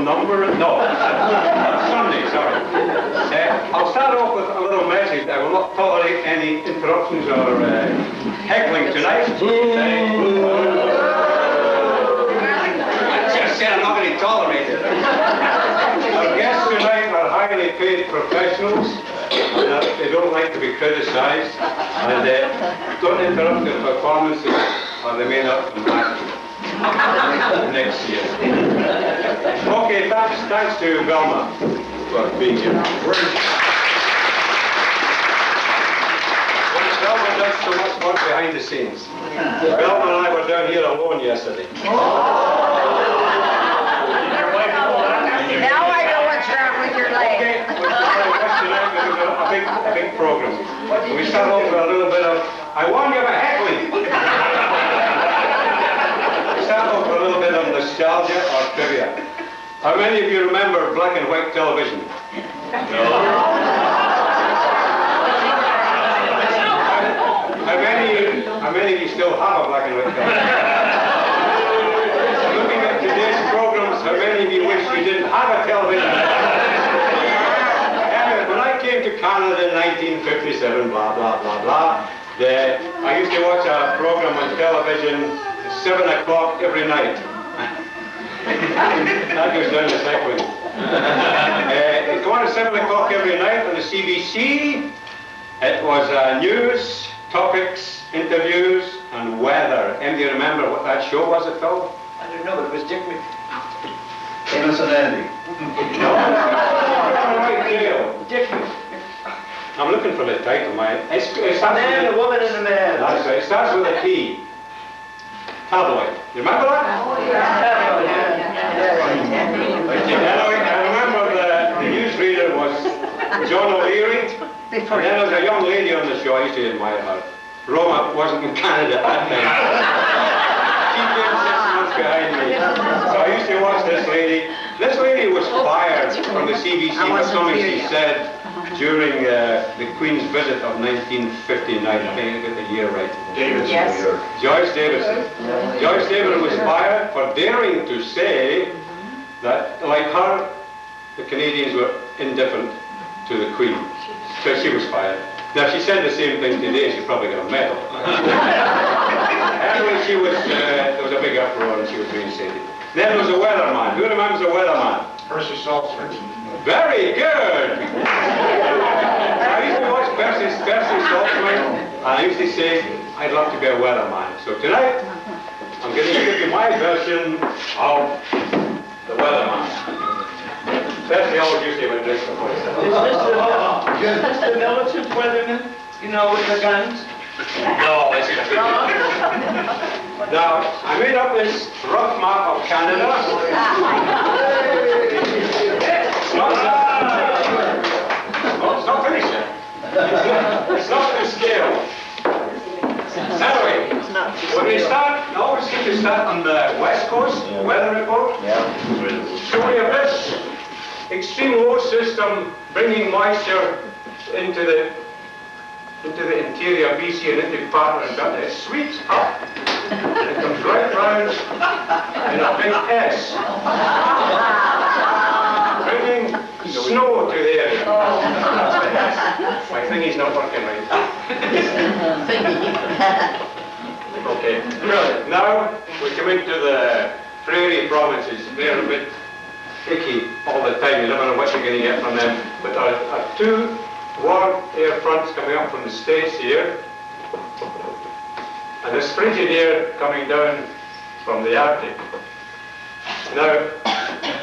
number? No. Sunday, sorry. I'll start off with a little message. I will not tolerate any interruptions or heckling tonight. I just said I'm not going to tolerate it. Our guests tonight are highly paid professionals. They don't like to be criticised. And don't interrupt their performances or they may not come back next year. Okay, thanks to Velma for being here. Velma does so much work behind the scenes. Velma and I were down here alone yesterday. Now I know what's wrong with your leg. Okay, tonight we have a big program. We start off with a little bit of, I warn you about heckling. Start off with a little bit of nostalgia or trivia. How many of you remember black and white television? No. How many of you still have a black and white television? Looking at today's programs, how many of you wish you didn't have a television? When I came to Canada in 1957, blah, blah, blah, blah, I used to watch a program on television at 7 o'clock every night. That goes down the cycling. It go on at 7 o'clock every night on the CBC. It was news, topics, interviews, and weather. And do you remember what that show was at all? I don't know, but it was Dick Amos and Andy. No, Dick. I'm looking for the title, man. It's a man, a woman, and a man. That's right. It starts with a T. Tabloid. You remember that? Oh, yeah. Anyway, I remember the newsreader was John O'Leary. And then there was a young lady on the show. I used to admire her. Roma wasn't in Canada at that time. She came 6 months behind me. So I used to watch this lady. This lady was fired from the CBC for something she said during the Queen's visit of 1959. I think I got the year right. Davidson. Yes. Joyce Davidson. Joyce Davidson was fired for daring to say that, like her, the Canadians were indifferent to the Queen. So she was fired. Now, if she said the same thing today, she'd probably get a medal. Anyway, there was a big uproar and she was reinstated. Then there was a weatherman. Who remembers the weatherman? Percy Saltzman. Very good! I used to watch Percy Saltzman, and I used to say, I'd love to be a weatherman. So tonight, I'm going to give you my version of the weatherman. Percy always used to have a drink before he said, Is this the militant weatherman? You know, with the guns? no, it's not. Now, I made up this rough map of Canada. It's not finished yet. It's not to scale. Anyway, when we start, I always seem to start on the west coast, weather report. So we have this extreme low system bringing moisture into the interior BC and into part of it. It sweeps up and it comes right round in a big S, bringing snow to the area. That's the S. My thingy's not working right. Okay, brilliant. Now we come into the prairie provinces. They're a bit icky all the time. You never know what you're going to get from them. But there are two warm air fronts coming up from the States here. And this frigid air coming down from the Arctic. Now,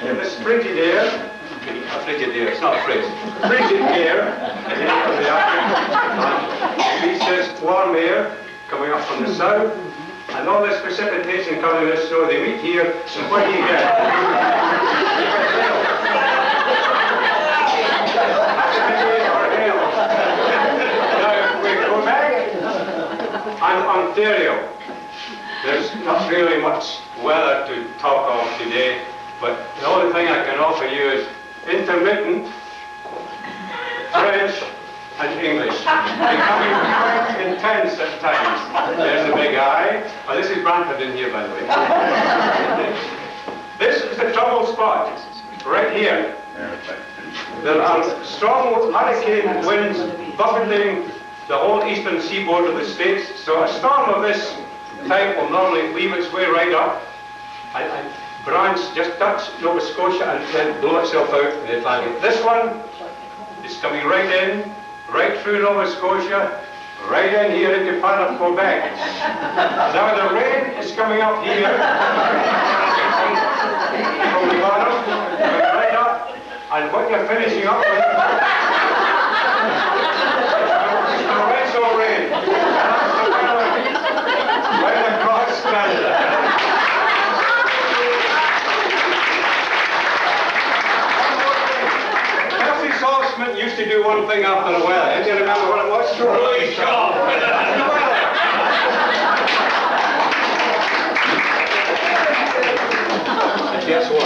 this frigid air, it's not a fridge, frigid air from the Arctic, and leaves this warm air coming up from the south, and all this precipitation coming this snow, they meet here, and what do you get? And Ontario, there's not really much weather to talk of today, but the only thing I can offer you is intermittent French and English, becoming quite intense at times. There's the big eye. Oh, this is Brantford in here, by the way. This is the trouble spot. right here. There are strong hurricane winds buffeting the whole eastern seaboard of the States, so a storm of this type will normally weave its way right up and branch, just touch Nova Scotia and then blow itself out in the Atlantic. This one is coming right in, right through Nova Scotia, right in here into part of Quebec. Now the rain is coming up here from the bottom, going right up, and what you're finishing up with is torrential rain. That's the weather right across Canada. Saltzman used to do one thing after a while. Do you remember what it was? Really sharp. Guess what?